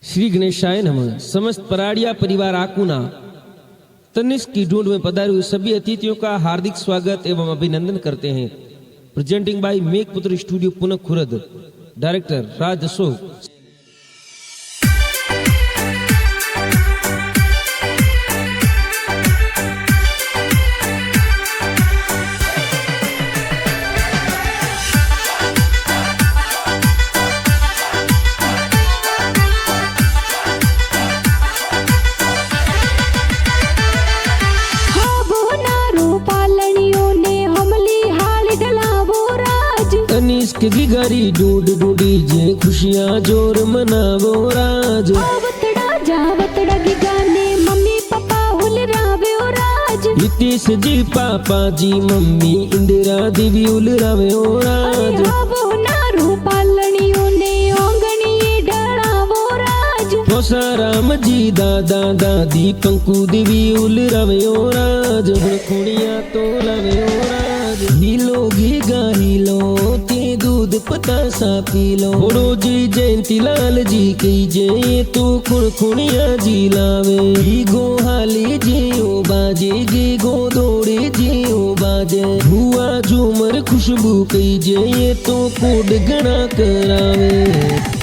श्री गणेशाय नमः। समस्त पराड़िया परिवार आकुना तनिष्क की ढूंढ में पधारे हुए सभी अतिथियों का हार्दिक स्वागत एवं अभिनंदन करते हैं। प्रेजेंटिंग बाय मेघपुत्र स्टूडियो पुनः खुरद, डायरेक्टर राज अशोक। तनिष्क की घरी ढूंढ ढूंढी जे खुशियाँ जोर मनावो राज। आवतड़ा जावतड़ा की गाने मम्मी पापा हुल रावे ओ राज। हितेश जी पापा जी मम्मी इंदिरा देवी उल रावे ओ राज। आवो नारू पालनियों ने ओंगणी डरावो राज। राम जी दादा दादी पंकु देवी उल रावे ओ राज। खुणिया तो लावे ओ राज। हिलो गी हिलो ते दूध पतासा पी लो। होड़ो जी जयंती लाल जी की जय तो खुणखुणिया जी लावे। गी गो हाली जी ओ बाजे गी गो दौड़े जी ओ बाजे। हुआ झूमर खुशबू की जय तो कोड गणा करावे।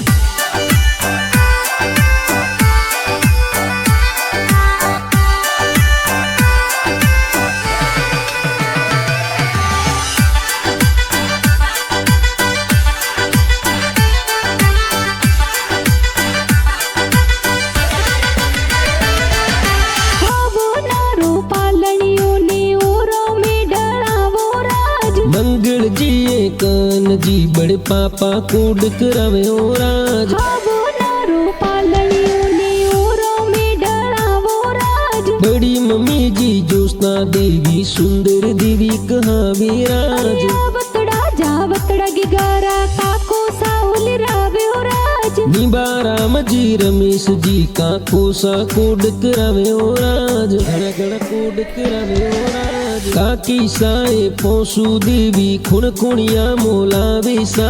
मंगल जी कान जी बड़े पापा कोड करावे ओ राज। आवो नारू पालनियों ने ओरों में डरावो राज। बड़ी मम्मी जी ज्योत्सना देवी सुंदर देवी कहावे राज। आवतड़ा जावतड़ा की गारा काको साउल रावे ओ राज। निबा राम जी रमेश जी का कोसा कोड करावे ओ राज। गण गण कोड करावे ओ राज। काकी साए पोसु देवी खुण खुणिया मोलावे सा।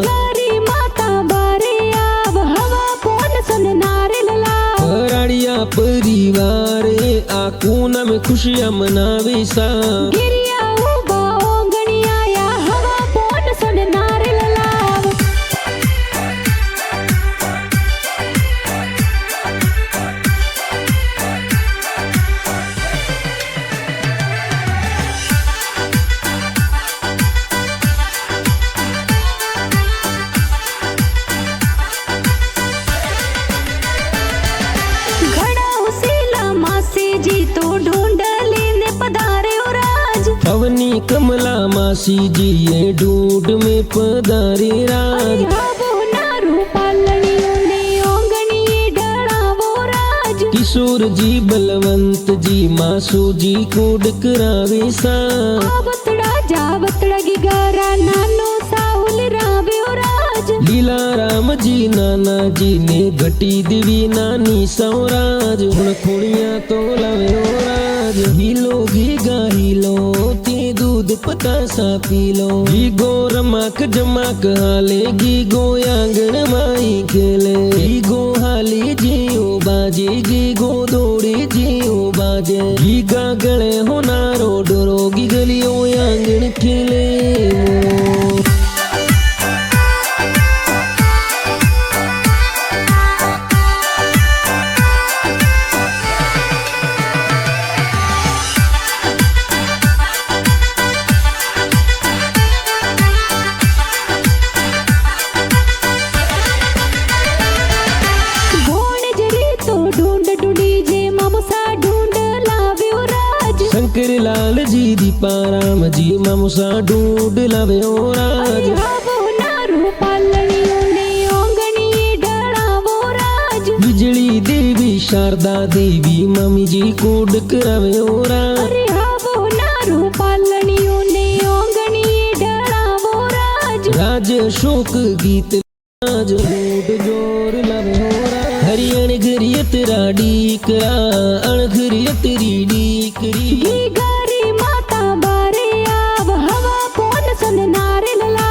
गारी माता बारे आव हवा पोन सुन नारे लला। पराड़िया परिवार आकुना में खुशियाँ मनावे सा। गिरिया उबा ओंगणिया या हवा पोन सुन नारे ललाव। पवनी कमला मासी जी ये ढूंढ में पधारे राज। आवो नारू पालनियों ने ओंगणी डरावो राज। किशोर जी बलवंत जी मासू जी कोड करावे सा। आवतड़ा जावतड़ा की गारा नानो साहुल रावे ओ राज। लीला राम जी नाना जी ने घटी देवी नानी सौराज। खुणिया तो लावे ओ राज। हिलो घीगा हिलो ते दूध पतासा पी लो। घी गो रमाक जमाक हाले घी गो आंगन माई खेले। घी गो हाली जी ओ बाजे घी गो दौड़े जी ओ बाजे। घी गा गले होनारो डोरो घी गलियो आंगन खेले। शंकर लाल जी दीपाराम जी मामुसा ढूंढ लावे ओ राज। आवो नारू पालनियों ने ओंगणी डरावो राज। बिजली देवी शारदा देवी मम्मी जी कोड करावे ओ राज। आवो नारू पालनियों ने ओंगणी डरावो राज। राज अशोक गीत राज ढूंढ जोर लावे ओ राज। हरियण घरियत राडी करा अणघरियत रीडी करी। गारी माता बारे आव हवा पोन सुन नारे लला।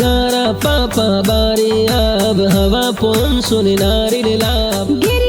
गारा पापा बारे आ આબ હવા પોનસો ને નારી લાભ ગિરિ